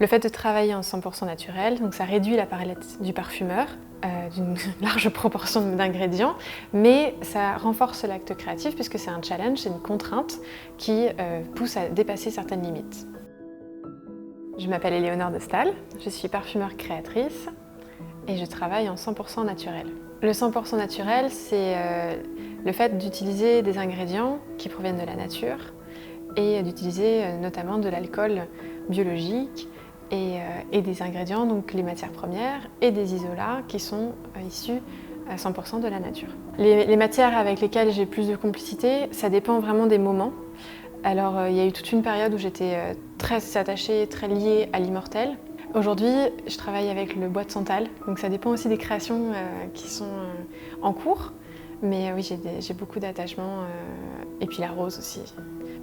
Le fait de travailler en 100% naturel, donc ça réduit la palette du parfumeur d'une large proportion d'ingrédients, mais ça renforce l'acte créatif puisque c'est un challenge, c'est une contrainte qui pousse à dépasser certaines limites. Je m'appelle Éléonore de Staël, je suis parfumeur créatrice et je travaille en 100% naturel. Le 100% naturel, c'est le fait d'utiliser des ingrédients qui proviennent de la nature et d'utiliser notamment de l'alcool biologique et des ingrédients, donc les matières premières et des isolats qui sont issus à 100% de la nature. Les matières avec lesquelles j'ai plus de complicité, ça dépend vraiment des moments. Alors il y a eu toute une période où j'étais très attachée, très liée à l'immortel. Aujourd'hui, je travaille avec le bois de santal, donc ça dépend aussi des créations qui sont en cours. Mais oui, j'ai beaucoup d'attachement, et puis la rose aussi.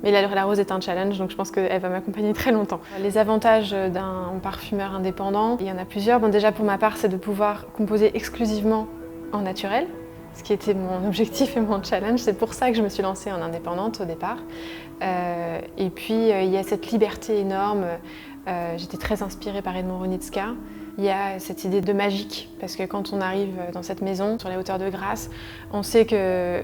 Mais la rose est un challenge, donc je pense qu'elle va m'accompagner très longtemps. Les avantages d'un parfumeur indépendant, il y en a plusieurs. Bon, déjà pour ma part, c'est de pouvoir composer exclusivement en naturel, ce qui était mon objectif et mon challenge. C'est pour ça que je me suis lancée en indépendante au départ. Et puis il y a cette liberté énorme. J'étais très inspirée par Edmond Ronitska. Il y a cette idée de magique, parce que quand on arrive dans cette maison, sur les hauteurs de Grasse, on sait que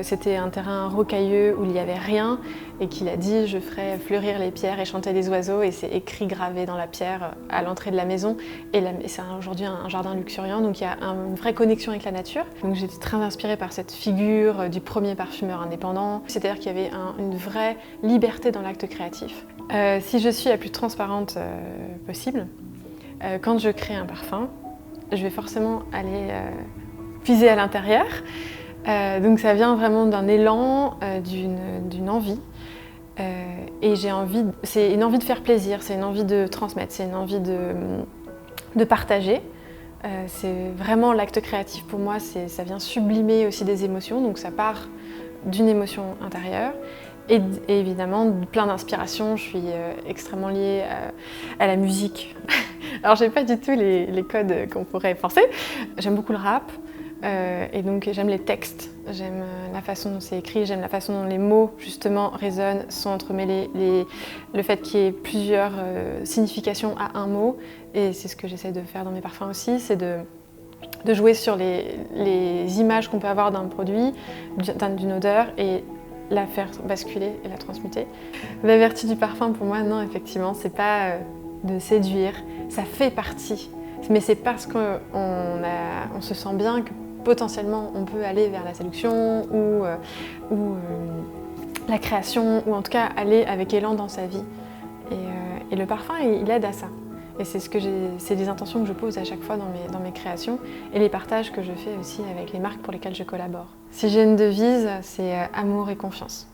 c'était un terrain rocailleux où il n'y avait rien, et qu'il a dit « je ferai fleurir les pierres et chanter les oiseaux », et c'est écrit, gravé dans la pierre à l'entrée de la maison. Et c'est aujourd'hui un jardin luxuriant, donc il y a une vraie connexion avec la nature. Donc j'étais très inspirée par cette figure du premier parfumeur indépendant, c'est-à-dire qu'il y avait une vraie liberté dans l'acte créatif. Si je suis la plus transparente possible, quand je crée un parfum, je vais forcément aller puiser à l'intérieur. Donc ça vient vraiment d'un élan, d'une envie. Et c'est une envie de faire plaisir, c'est une envie de transmettre, c'est une envie de partager. C'est vraiment l'acte créatif pour moi, ça vient sublimer aussi des émotions, donc ça part d'une émotion intérieure. Et évidemment, plein d'inspiration, je suis extrêmement liée à la musique. Alors j'ai pas du tout les codes qu'on pourrait penser. J'aime beaucoup le rap, et donc j'aime les textes, j'aime la façon dont c'est écrit, j'aime la façon dont les mots justement résonnent, sont entremêlés, le fait qu'il y ait plusieurs significations à un mot, et c'est ce que j'essaie de faire dans mes parfums aussi, c'est de jouer sur les images qu'on peut avoir d'un produit, d'une odeur, et la faire basculer et la transmuter. La vertu du parfum pour moi, non, effectivement, c'est pas de séduire, ça fait partie. Mais c'est parce qu'on se sent bien que potentiellement on peut aller vers la séduction ou la création, ou en tout cas aller avec élan dans sa vie. Et le parfum, il aide à ça. Et c'est des intentions que je pose à chaque fois dans mes créations et les partages que je fais aussi avec les marques pour lesquelles je collabore. Si j'ai une devise, c'est amour et confiance.